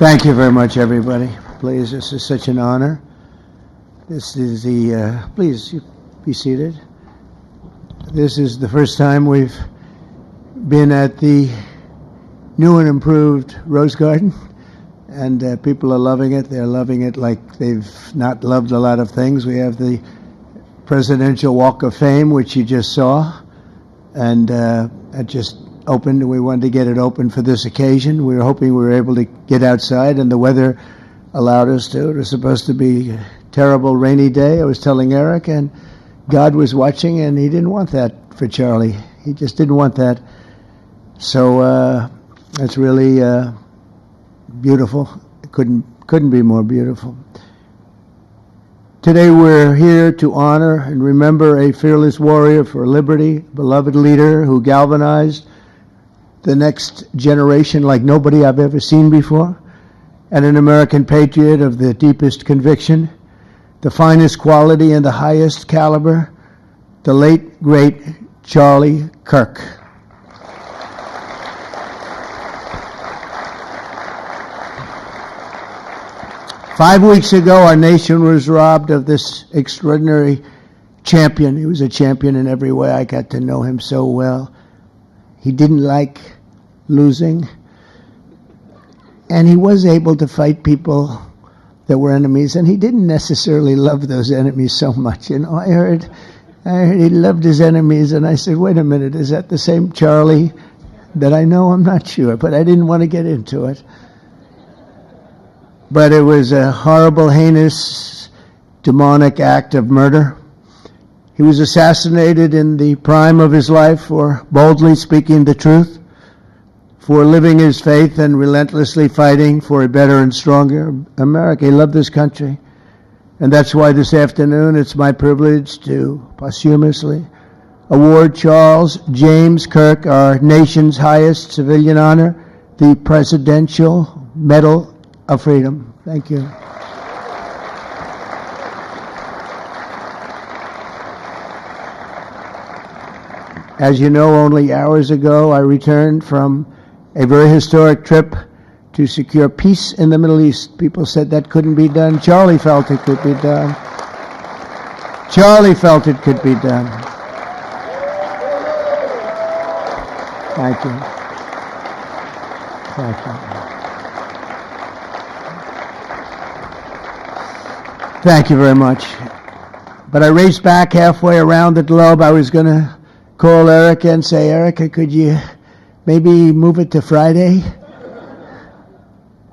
Thank you very much, everybody. Please, this is such an honor. This is the, please be seated. This is the first time we've been at the new and improved Rose Garden, and people are loving it. They're loving it like they've not loved a lot of things. We have the Presidential Walk of Fame, which you just saw, and it just opened, and we wanted to get it open for this occasion. We were hoping we were able to get outside, and the weather allowed us to. It was supposed to be a terrible rainy day. I was telling Eric, and God was watching, and he didn't want that for Charlie. He just didn't want that. So it's really beautiful. It couldn't be more beautiful. Today we're here to honor and remember a fearless warrior for liberty, beloved leader who galvanized the next generation like nobody I've ever seen before, and an American patriot of the deepest conviction, the finest quality and the highest caliber, the late, great Charlie Kirk. Five weeks ago, our nation was robbed of this extraordinary champion. He was a champion in every way. I got to know him so well. He didn't like losing, and he was able to fight people that were enemies, and he didn't necessarily love those enemies so much. You know, I heard he loved his enemies, and I said, wait a minute, is that the same Charlie that I know? I'm not sure, but I didn't want to get into it. But it was a horrible, heinous, demonic act of murder. He was assassinated in the prime of his life for boldly speaking the truth, for living his faith and relentlessly fighting for a better and stronger America. He loved this country. And that's why this afternoon it's my privilege to posthumously award Charles James Kirk, our nation's highest civilian honor, the Presidential Medal of Freedom. Thank you. As you know, only hours ago I returned from a very historic trip to secure peace in the Middle East. People said that couldn't be done. Charlie felt it could be done. Charlie felt it could be done. Thank you. Thank you. Thank you very much. But I raced back halfway around the globe. I was going to call Erica and say, Erica, could you maybe move it to Friday?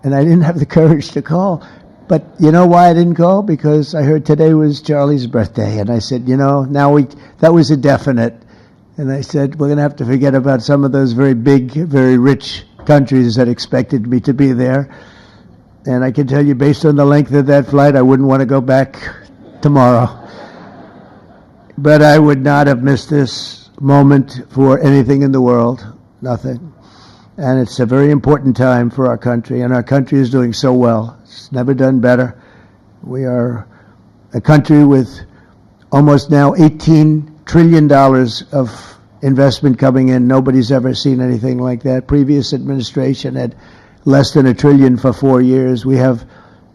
And I didn't have the courage to call. But you know why I didn't call? Because I heard today was Charlie's birthday. And I said, you know, that was a definite. And I said, we're going to have to forget about some of those very big, very rich countries that expected me to be there. And I can tell you, based on the length of that flight, I wouldn't want to go back tomorrow. But I would not have missed this moment for anything in the world. Nothing. And it's a very important time for our country, and our country is doing so well. It's never done better. We are a country with almost now $18 trillion of investment coming in. Nobody's ever seen anything like that. Previous administration had less than $1 trillion for 4 years. We have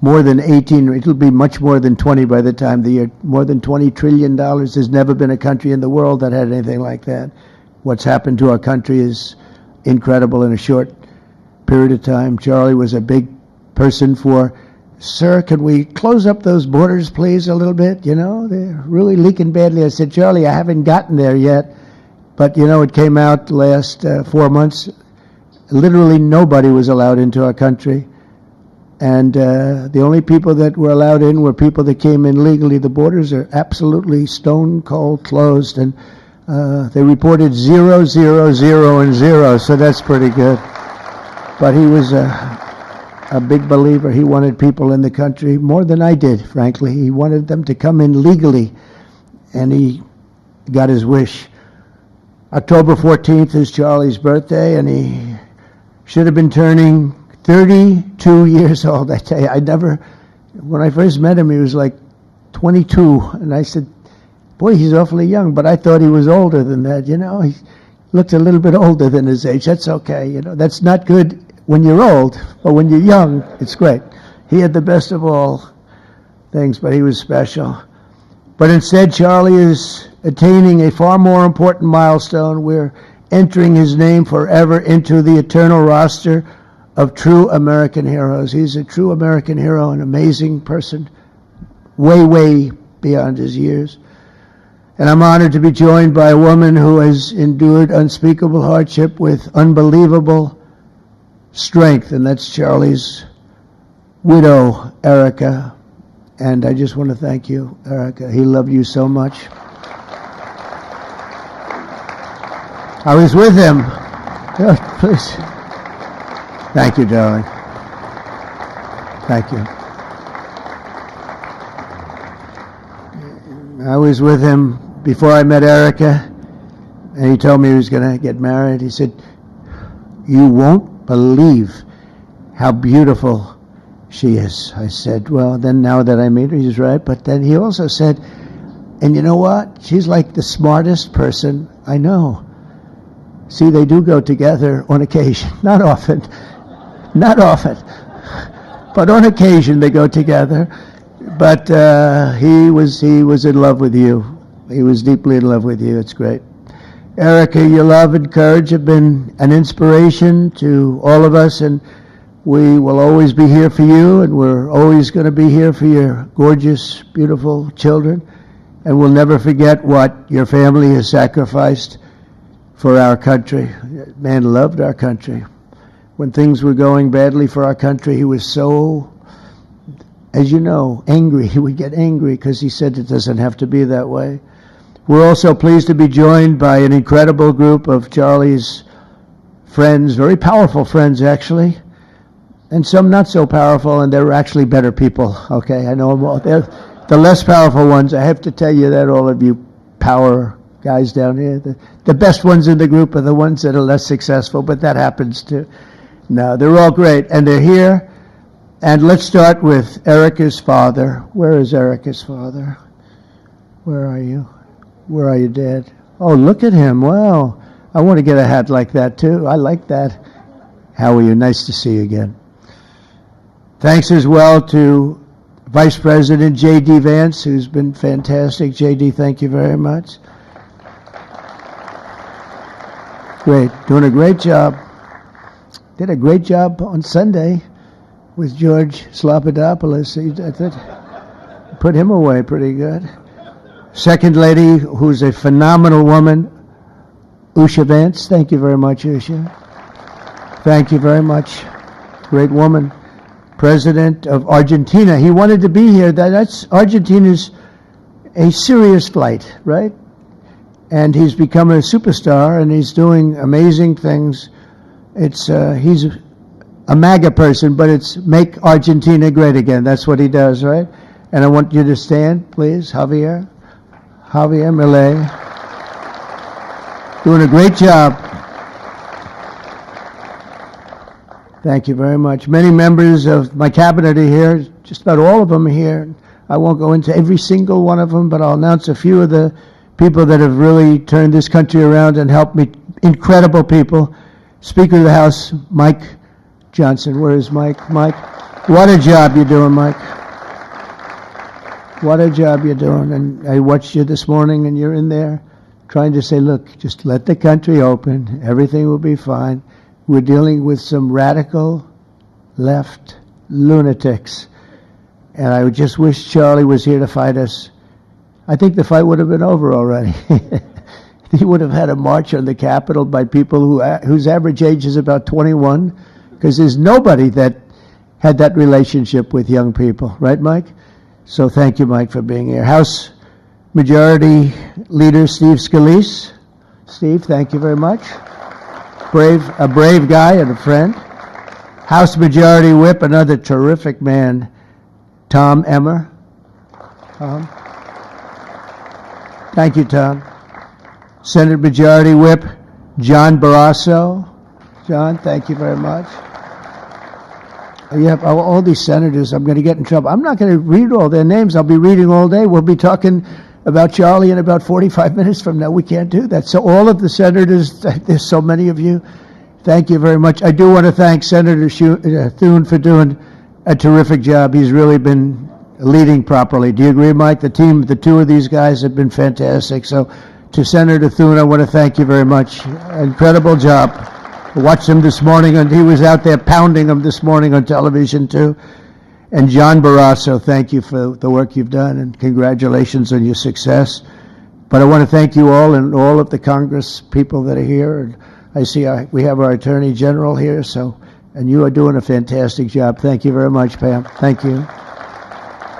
more than 18, it'll be much more than 20 by the time the year, more than $20 trillion. There's never been a country in the world that had anything like that. What's happened to our country is incredible in a short period of time. Charlie was a big person for, sir, can we close up those borders, please, a little bit? You know, they're really leaking badly. I said, Charlie, I haven't gotten there yet. But, you know, it came out the last 4 months. Literally nobody was allowed into our country. And the only people that were allowed in were people that came in legally. The borders are absolutely stone cold closed. And they reported 0, 0, 0, and 0, so that's pretty good. But he was a big believer. He wanted people in the country more than I did, frankly. He wanted them to come in legally, and he got his wish. October 14th is Charlie's birthday, and he should have been turning 32 years old. I tell you, when I first met him, he was like 22, and I said, boy, he's awfully young, but I thought he was older than that, you know. He looked a little bit older than his age. That's okay, you know. That's not good when you're old, but when you're young, it's great. He had the best of all things, but he was special. But instead, Charlie is attaining a far more important milestone. We're entering his name forever into the eternal roster of true American heroes. He's a true American hero, an amazing person, way, way beyond his years. And I'm honored to be joined by a woman who has endured unspeakable hardship with unbelievable strength, and that's Charlie's widow, Erica. And I just want to thank you, Erica. He loved you so much. I was with him. Oh, please. Thank you, darling. Thank you. I was with him before I met Erica, and he told me he was going to get married. He said, "You won't believe how beautiful she is." I said, "Well, then now that I meet her," he's right. But then he also said, "And you know what? She's like the smartest person I know." See, they do go together on occasion. Not often. Not often. But on occasion they go together. But he was in love with you. He was deeply in love with you. It's great. Erica, your love and courage have been an inspiration to all of us, and we will always be here for you, and we're always going to be here for your gorgeous, beautiful children, and we'll never forget what your family has sacrificed for our country. Man loved our country. When things were going badly for our country, he was so, as you know, angry. He would get angry because he said it doesn't have to be that way. We're also pleased to be joined by an incredible group of Charlie's friends, very powerful friends, actually, and some not so powerful, and they're actually better people, okay? I know them all. They're the less powerful ones. I have to tell you that, all of you power guys down here. The best ones in the group are the ones that are less successful, but that happens too. No, they're all great, and they're here. And let's start with Erica's father. Where is Erica's father? Where are you? Where are you, Dad? Oh, look at him. Wow. I want to get a hat like that, too. I like that. How are you? Nice to see you again. Thanks as well to Vice President J.D. Vance, who's been fantastic. J.D., thank you very much. Great. Doing a great job. Did a great job on Sunday with George Slopadopoulos. I thought, put him away pretty good. Second lady, who's a phenomenal woman, Usha Vance. Thank you very much, Usha. Thank you very much. Great woman. President of Argentina. He wanted to be here. That's Argentina's a serious flight, right? And he's become a superstar, and he's doing amazing things. He's a MAGA person, but it's make Argentina great again. That's what he does, right? And I want you to stand, please, Javier Milei. Doing a great job. Thank you very much. Many members of my cabinet are here. Just about all of them are here. I won't go into every single one of them, but I'll announce a few of the people that have really turned this country around and helped me. Incredible people. Speaker of the House, Mike Johnson. Where is Mike? Mike, what a job you're doing, Mike. What a job you're doing. And I watched you this morning, and you're in there trying to say, look, just let the country open. Everything will be fine. We're dealing with some radical left lunatics. And I just wish Charlie was here to fight us. I think the fight would have been over already. He would have had a march on the Capitol by people whose average age is about 21, because there's nobody that had that relationship with young people. Right, Mike? So thank you, Mike, for being here. House Majority Leader Steve Scalise. Steve, thank you very much. A brave guy and a friend. House Majority Whip, another terrific man, Tom Emmer. Tom. Thank you, Tom. Senate Majority Whip, John Barrasso. John, thank you very much. You have all these senators. I'm going to get in trouble. I'm not going to read all their names. I'll be reading all day. We'll be talking about Charlie in about 45 minutes from now. We can't do that. So all of the senators, there's so many of you. Thank you very much. I do want to thank Senator Thune for doing a terrific job. He's really been leading properly. Do you agree, Mike? The team, the two of these guys have been fantastic. So to Senator Thune, I want to thank you very much. Incredible job. I watched him this morning, and he was out there pounding them this morning on television, too. And John Barrasso, thank you for the work you've done, and congratulations on your success. But I want to thank you all and all of the Congress people that are here. And I see we have our Attorney General here, and you are doing a fantastic job. Thank you very much, Pam. Thank you.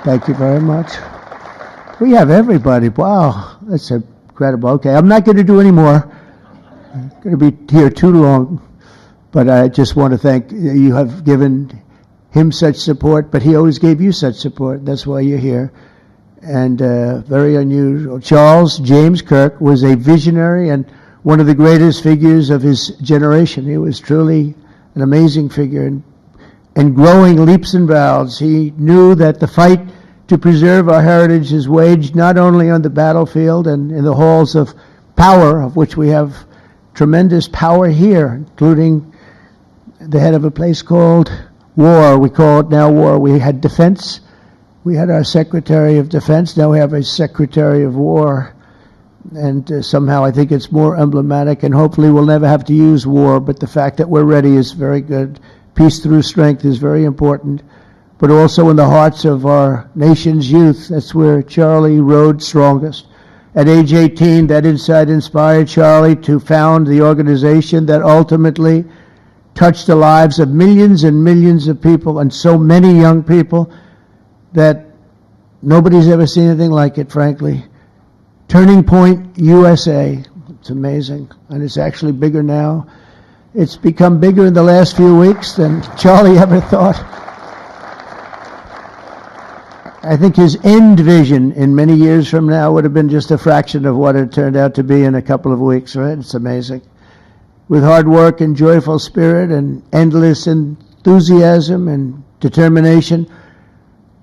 Thank you very much. We have everybody. Wow, that's incredible. Okay, I'm not going to do any more. I'm going to be here too long. But I just want to thank you. Have given him such support, but he always gave you such support. That's why you're here. And very unusual. Charles James Kirk was a visionary and one of the greatest figures of his generation. He was truly an amazing figure, and growing leaps and bounds. He knew that the fight to preserve our heritage is waged not only on the battlefield and in the halls of power, of which we have tremendous power here, including the head of a place called war. We call it now war. We had defense. We had our Secretary of Defense. Now we have a Secretary of War. And somehow I think it's more emblematic, and hopefully we'll never have to use war, but the fact that we're ready is very good. Peace through strength is very important, but also in the hearts of our nation's youth. That's where Charlie rode strongest. At age 18, that insight inspired Charlie to found the organization that ultimately touched the lives of millions and millions of people, and so many young people that nobody's ever seen anything like it, frankly. Turning Point USA. It's amazing, and it's actually bigger now. It's become bigger in the last few weeks than Charlie ever thought. I think his end vision in many years from now would have been just a fraction of what it turned out to be in a couple of weeks, right? It's amazing. With hard work and joyful spirit and endless enthusiasm and determination.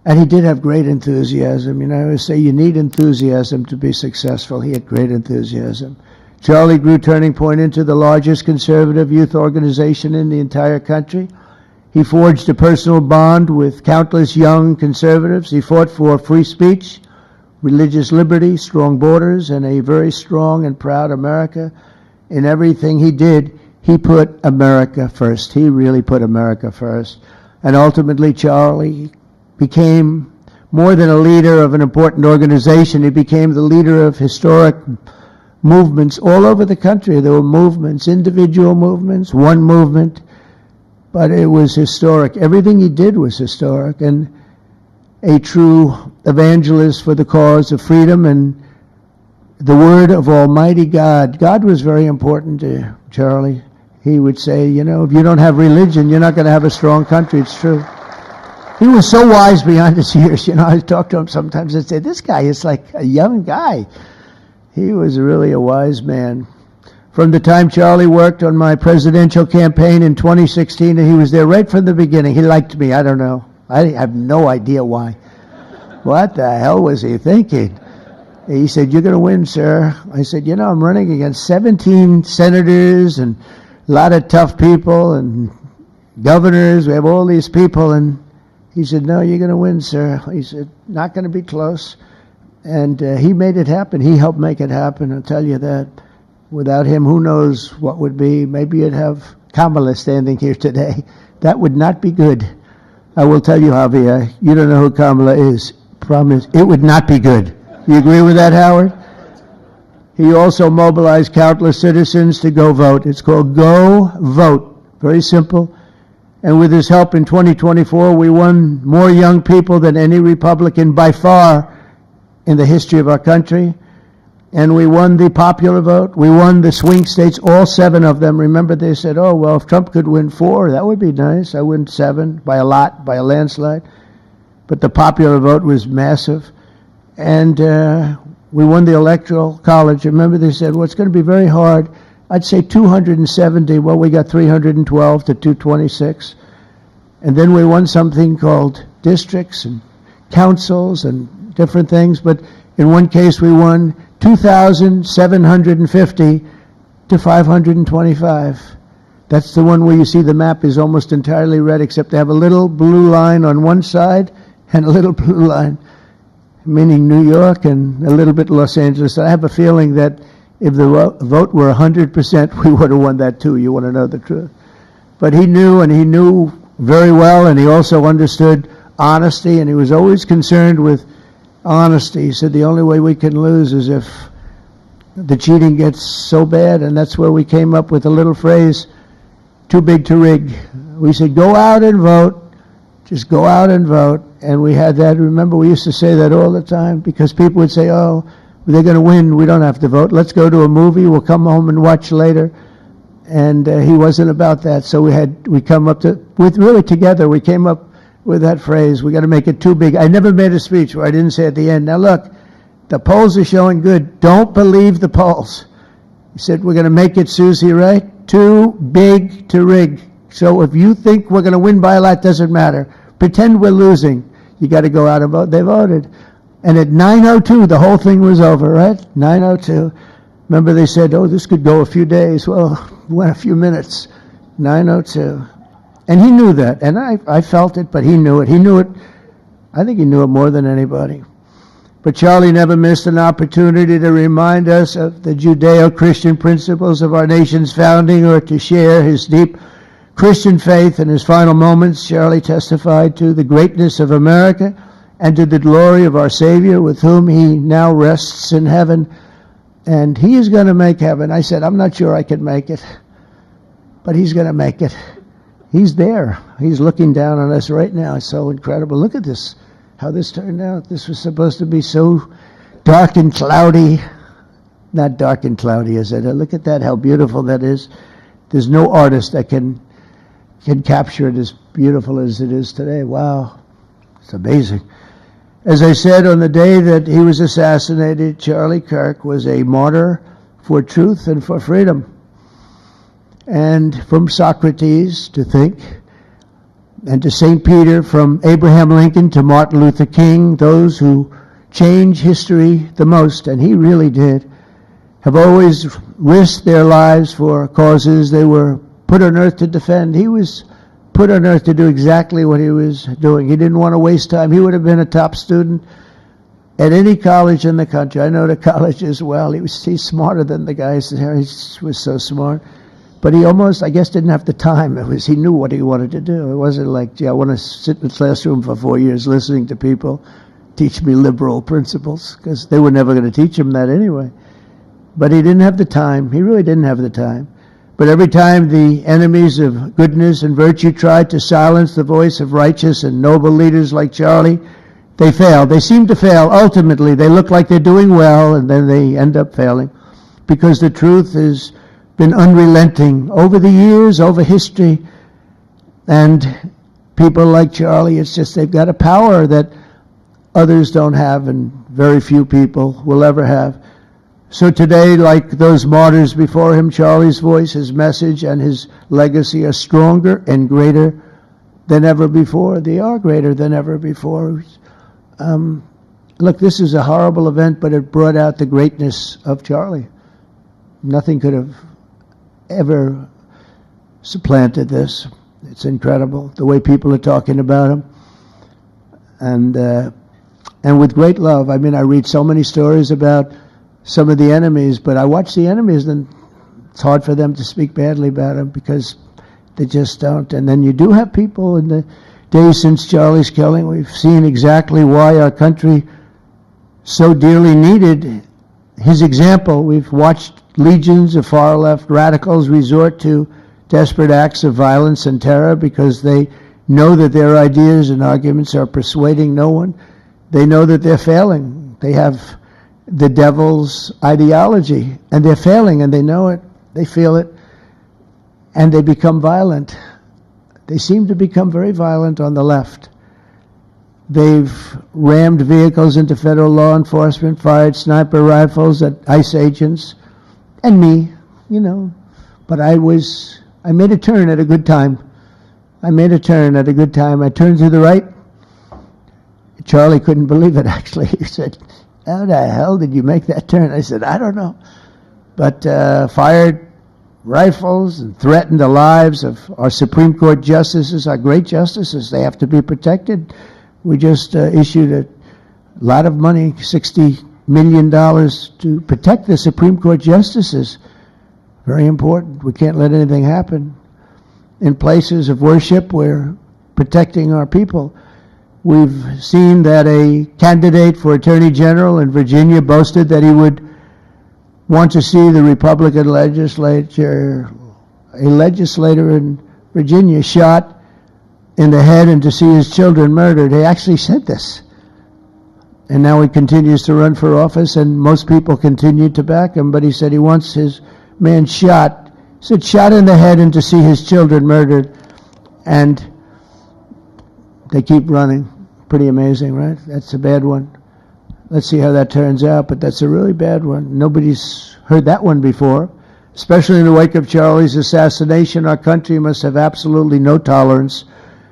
And he did have great enthusiasm. You know, I always say you need enthusiasm to be successful. He had great enthusiasm. Charlie grew Turning Point into the largest conservative youth organization in the entire country. He forged a personal bond with countless young conservatives. He fought for free speech, religious liberty, strong borders, and a very strong and proud America. In everything he did, he put America first. He really put America first. And ultimately, Charlie became more than a leader of an important organization. He became the leader of historic movements all over the country. There were movements, individual movements, one movement, but it was historic. Everything he did was historic, and a true evangelist for the cause of freedom and the word of Almighty God. God was very important to Charlie. He would say, you know, if you don't have religion, you're not going to have a strong country. It's true. He was so wise beyond his years. You know, I talk to him sometimes and say, this guy is like a young guy. He was really a wise man. From the time Charlie worked on my presidential campaign in 2016, and he was there right from the beginning. He liked me. I don't know. I have no idea why. What the hell was he thinking? He said, you're going to win, sir. I said, you know, I'm running against 17 senators and a lot of tough people and governors. We have all these people. And he said, no, you're going to win, sir. He said, not going to be close. And he made it happen. He helped make it happen, I'll tell you that. Without him, who knows what would be. Maybe you'd have Kamala standing here today. That would not be good. I will tell you, Javier, you don't know who Kamala is. Promise, it would not be good. You agree with that, Howard? He also mobilized countless citizens to go vote. It's called Go Vote. Very simple. And with his help in 2024, we won more young people than any Republican by far in the history of our country. And we won the popular vote. We won the swing states, all 7 of them. Remember, they said, oh, well, if Trump could win 4, that would be nice. I win 7 by a lot, by a landslide. But the popular vote was massive. And we won the Electoral College. Remember, they said, well, it's going to be very hard. I'd say 270. Well, we got 312 to 226. And then we won something called districts and councils and different things. But in one case, we won 2,750 to 525. That's the one where you see the map is almost entirely red, except they have a little blue line on one side and a little blue line, meaning New York, and a little bit Los Angeles. I have a feeling that if the vote were 100%, we would have won that too. You want to know the truth. But he knew, and he knew very well, and he also understood honesty, and he was always concerned with honesty. He said the only way we can lose is if the cheating gets so bad, and that's where we came up with a little phrase, too big to rig. We said, go out and vote, just go out and vote. And we had that, remember, we used to say that all the time, because people would say, oh, they're going to win, we don't have to vote. Let's go to a movie, we'll come home and watch later. And he wasn't about that, so we come up to, really together, we came up with that phrase, we got to make it too big. I never made a speech where I didn't say at the end, now look, the polls are showing good. Don't believe the polls. He said, we're going to make it, Susie, right? Too big to rig. So if you think we're going to win by a lot, doesn't matter. Pretend we're losing. You got to go out and vote. They voted. And at 9:02, the whole thing was over, right? 9:02. Remember they said, oh, this could go a few days. Well, it went a few minutes. 9:02. And he knew that. And I felt it, but he knew it. He knew it. I think he knew it more than anybody. But Charlie never missed an opportunity to remind us of the Judeo-Christian principles of our nation's founding, or to share his deep Christian faith. In his final moments, Charlie testified to the greatness of America and to the glory of our Savior, with whom he now rests in heaven. And he is going to make heaven. I said, I'm not sure I can make it, but he's going to make it. He's there. He's looking down on us right now. It's so incredible. Look at this. How this turned out. This was supposed to be so dark and cloudy. Not dark and cloudy, is it? Look at that, how beautiful that is. There's no artist that can capture it as beautiful as it is today. Wow, it's amazing. As I said, on the day that he was assassinated, Charlie Kirk was a martyr for truth and for freedom. And from Socrates to think, and to St. Peter, from Abraham Lincoln to Martin Luther King, those who change history the most, and he really did, have always risked their lives for causes they were put on earth to defend. He was put on earth to do exactly what he was doing. He didn't want to waste time. He would have been a top student at any college in the country. I know the colleges well. He's smarter than the guys there. He was so smart. But he almost, I guess, didn't have the time. He knew what he wanted to do. It wasn't like, gee, I want to sit in the classroom for 4 years listening to people teach me liberal principles, because they were never going to teach him that anyway. But he didn't have the time. He really didn't have the time. But every time the enemies of goodness and virtue tried to silence the voice of righteous and noble leaders like Charlie, they failed. They seem to fail. Ultimately, they look like they're doing well, and then they end up failing, because the truth has been unrelenting over the years, over history. And people like Charlie, it's just they've got a power that others don't have, and very few people will ever have. So today, like those martyrs before him, Charlie's voice, his message, and his legacy are stronger and greater than ever before. They are greater than ever before. Look, this is a horrible event, but it brought out the greatness of Charlie. Nothing could have ever supplanted this. It's incredible the way people are talking about him, and with great love. I mean, I read so many stories about some of the enemies, but I watch the enemies, and it's hard for them to speak badly about him, because they just don't. And then you do have people in the days since Charlie's killing. We've seen exactly why our country so dearly needed his example. We've watched legions of far-left radicals resort to desperate acts of violence and terror because they know that their ideas and arguments are persuading no one. They know that they're failing. They have the devil's ideology, and they're failing, and they know it. They feel it, and they become violent. They seem to become very violent on the left. They've rammed vehicles into federal law enforcement, fired sniper rifles at ICE agents, and me, But I made a turn at a good time. I turned to the right. Charlie couldn't believe it, actually. He said, how the hell did you make that turn? I said, I don't know. But fired rifles and threaten the lives of our Supreme Court justices, our great justices. They have to be protected. We just issued a lot of money, $60 million, to protect the Supreme Court justices. Very important. We can't let anything happen. In places of worship, we're protecting our people. We've seen that a candidate for Attorney General in Virginia boasted that he would want to see the Republican legislature, a legislator in Virginia, shot in the head and to see his children murdered. He actually said this. And now he continues to run for office, and most people continue to back him, but he said he wants his man shot. He said shot in the head and to see his children murdered. And they keep running. Pretty amazing, right? That's a bad one. Let's see how that turns out, but that's a really bad one. Nobody's heard that one before. Especially in the wake of Charlie's assassination, our country must have absolutely no tolerance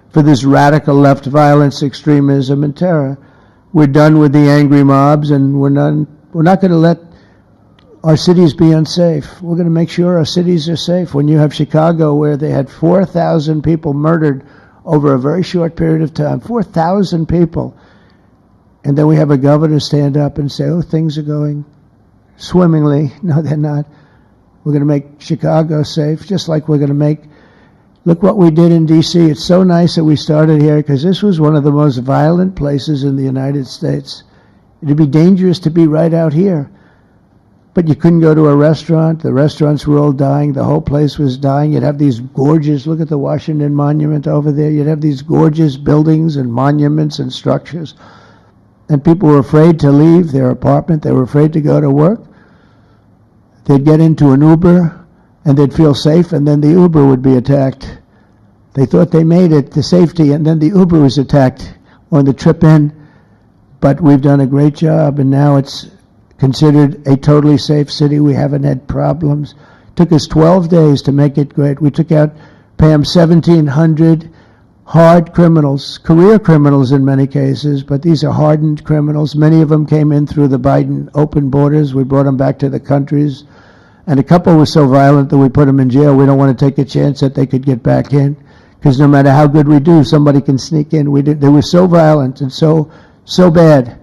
for this radical left violence, extremism, and terror. We're done with the angry mobs, and we're not going to let our cities be unsafe. We're going to make sure our cities are safe. When you have Chicago, where they had 4,000 people murdered over a very short period of time, 4,000 people, and then we have a governor stand up and say, oh, things are going swimmingly. No, they're not. We're going to make Chicago safe, just like we're going to make, look what we did in D.C. It's so nice that we started here, because this was one of the most violent places in the United States. It'd be dangerous to be right out here. But you couldn't go to a restaurant. The restaurants were all dying. The whole place was dying. You'd have these gorgeous, look at the Washington Monument over there. You'd have these gorgeous buildings and monuments and structures. And people were afraid to leave their apartment. They were afraid to go to work. They'd get into an Uber and they'd feel safe, and then the Uber would be attacked. They thought they made it to safety, and then the Uber was attacked on the trip in. But we've done a great job, and now it's considered a totally safe city. We haven't had problems. It took us 12 days to make it great. We took out, Pam, 1,700 hard criminals, career criminals in many cases, but these are hardened criminals. Many of them came in through the Biden open borders. We brought them back to the countries. And a couple were so violent that we put them in jail. We don't want to take a chance that they could get back in, because no matter how good we do, somebody can sneak in. They were so violent and so bad.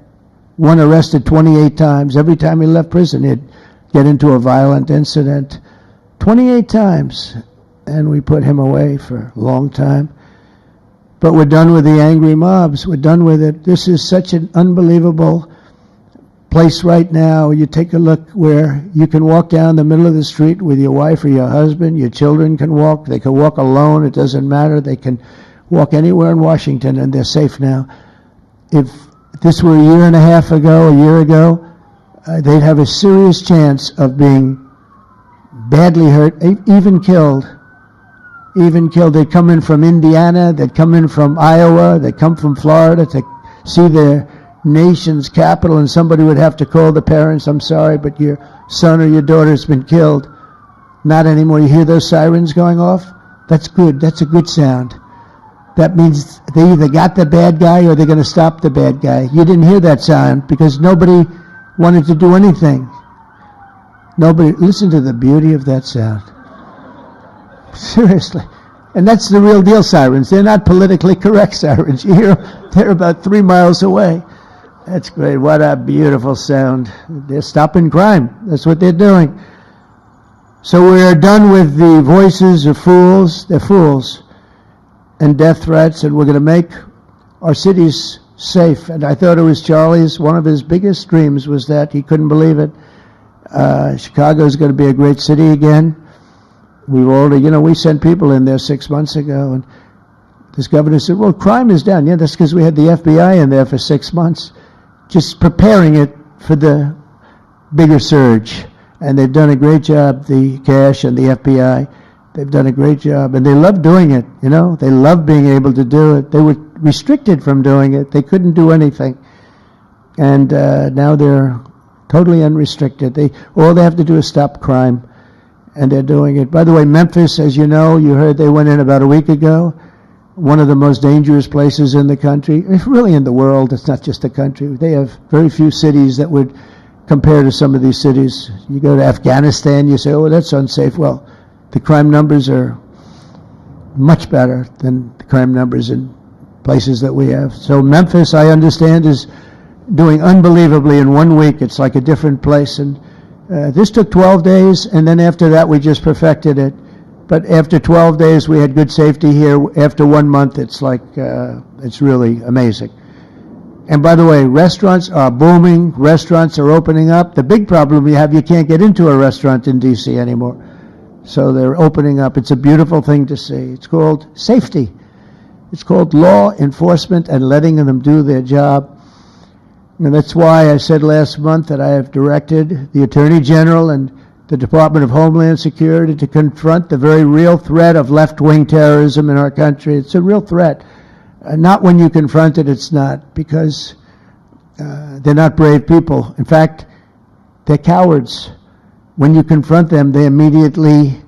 One arrested 28 times. Every time he left prison, he'd get into a violent incident. 28 times. And we put him away for a long time. But we're done with the angry mobs. We're done with it. This is such an unbelievable place right now. You take a look where you can walk down the middle of the street with your wife or your husband. Your children can walk. They can walk alone. It doesn't matter. They can walk anywhere in Washington, and they're safe now. If this were a year and a half ago, a year ago, they'd have a serious chance of being badly hurt, even killed. They'd come in from Indiana, they'd come in from Iowa, they'd come from Florida to see their nation's capital, and somebody would have to call the parents, I'm sorry, but your son or your daughter's been killed. Not anymore. You hear those sirens going off? That's good. That's a good sound. That means they either got the bad guy or they're going to stop the bad guy. You didn't hear that sound because nobody wanted to do anything. Nobody, listen to the beauty of that sound. Seriously. And that's the real deal sirens. They're not politically correct sirens. You hear them, they're about 3 miles away. That's great. What a beautiful sound. They're stopping crime. That's what they're doing. So we're done with the voices of fools. They're fools. And death threats, and we're going to make our cities safe. And I thought it was Charlie's, one of his biggest dreams was that he couldn't believe it. Chicago is going to be a great city again. We've already, we sent people in there 6 months ago, and this governor said, well, crime is down. Yeah, that's because we had the FBI in there for 6 months, just preparing it for the bigger surge. And they've done a great job, the cash and the FBI. They've done a great job, and they love doing it, They love being able to do it. They were restricted from doing it. They couldn't do anything. And now they're totally unrestricted. All they have to do is stop crime, and they're doing it. By the way, Memphis, as you know, you heard they went in about a week ago, one of the most dangerous places in the country, really in the world. It's not just the country. They have very few cities that would compare to some of these cities. You go to Afghanistan, you say, oh, that's unsafe. Well, the crime numbers are much better than the crime numbers in places that we have. So Memphis, I understand, is doing unbelievably in 1 week. It's like a different place. And this took 12 days, and then after that we just perfected it. But after 12 days we had good safety here. After 1 month, it's like, it's really amazing. And by the way, restaurants are booming. Restaurants are opening up. The big problem you have, you can't get into a restaurant in D.C. anymore. So they're opening up. It's a beautiful thing to see. It's called safety. It's called law enforcement and letting them do their job. And that's why I said last month that I have directed the Attorney General and the Department of Homeland Security to confront the very real threat of left-wing terrorism in our country. It's a real threat. Not when you confront it, it's not, because they're not brave people. In fact, they're cowards. When you confront them, they immediately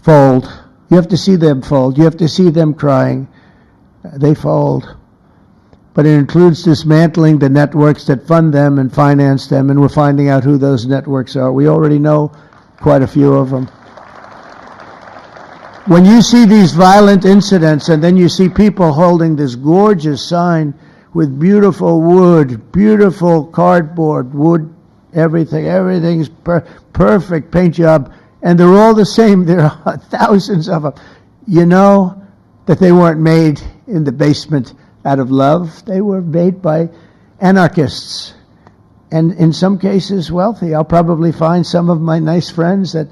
fold. You have to see them fold. You have to see them crying. They fold. But it includes dismantling the networks that fund them and finance them, and we're finding out who those networks are. We already know quite a few of them. When you see these violent incidents and then you see people holding this gorgeous sign with beautiful wood, beautiful cardboard, wood, everything's perfect paint job, and they're all the same, there are thousands of them, you know that they weren't made in the basement out of love. They were made by anarchists, and in some cases wealthy. I'll probably find some of my nice friends that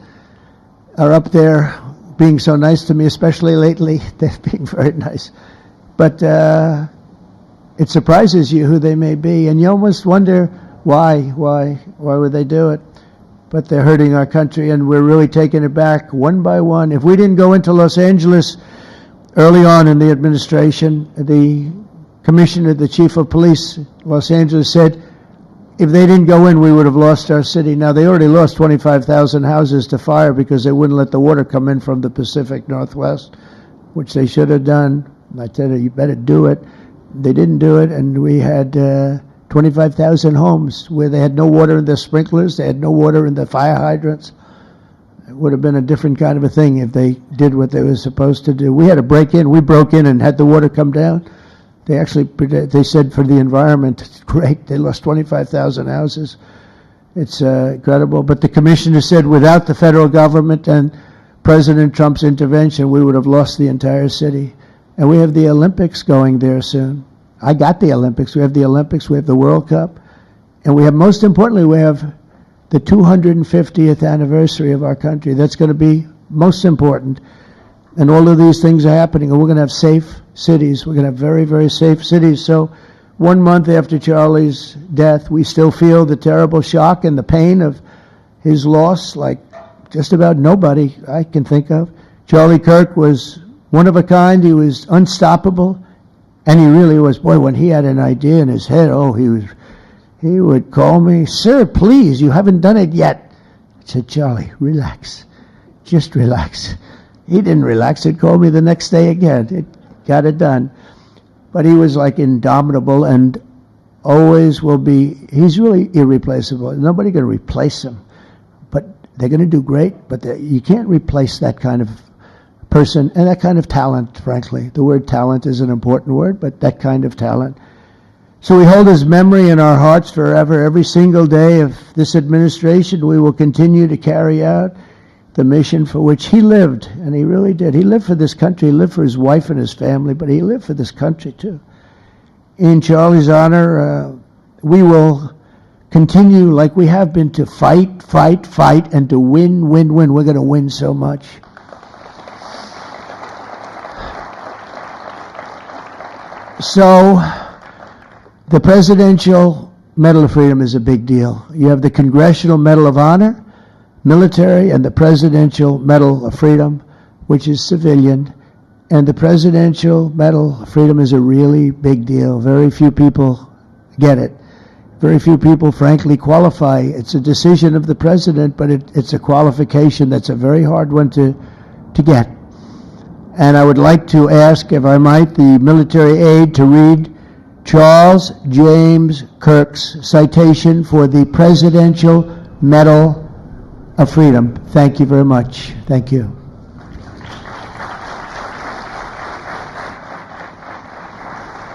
are up there being so nice to me, especially lately. They're being very nice. But it surprises you who they may be, and you almost wonder why would they do it? But they're hurting our country, and we're really taking it back one by one. If we didn't go into Los Angeles early on in the administration, the commissioner, the chief of police, Los Angeles, said if they didn't go in, we would have lost our city. Now, they already lost 25,000 houses to fire because they wouldn't let the water come in from the Pacific Northwest, which they should have done. I said, you better do it. They didn't do it, and we had 25,000 homes where they had no water in the sprinklers, they had no water in the fire hydrants. It would have been a different kind of a thing if they did what they were supposed to do. We had to break in. We broke in and had the water come down. They said for the environment, it's great. They lost 25,000 houses. It's incredible. But the commissioner said without the federal government and President Trump's intervention, we would have lost the entire city. And we have the Olympics going there soon. I got the Olympics. We have the Olympics. We have the World Cup. And we have, most importantly, we have the 250th anniversary of our country. That's going to be most important. And all of these things are happening, and we're going to have safe cities. We're going to have very, very safe cities. So 1 month after Charlie's death, we still feel the terrible shock and the pain of his loss like just about nobody I can think of. Charlie Kirk was one of a kind. He was unstoppable, and he really was. Boy, when he had an idea in his head, he would call me, "Sir, please, you haven't done it yet." I said, "Charlie, relax. Just relax." He didn't relax. He'd call me the next day again. It got it done. But he was like indomitable and always will be. He's really irreplaceable. Nobody going to replace him. But they're going to do great. But you can't replace that kind of person and that kind of talent, frankly. The word talent is an important word, but that kind of talent. So we hold his memory in our hearts forever. Every single day of this administration, we will continue to carry out the mission for which he lived, and he really did. He lived for this country. He lived for his wife and his family, but he lived for this country too. In Charlie's honor, we will continue like we have been to fight, fight, fight, and to win, win, win. We're going to win so much. So the Presidential Medal of Freedom is a big deal. You have the Congressional Medal of Honor, military, and the Presidential Medal of Freedom, which is civilian. And the Presidential Medal of Freedom is a really big deal. Very few people get it. Very few people, frankly, qualify. It's a decision of the president, but it's a qualification that's a very hard one to get. And I would like to ask, if I might, the military aide to read Charles James Kirk's citation for the Presidential Medal of Freedom. Thank you very much. Thank you.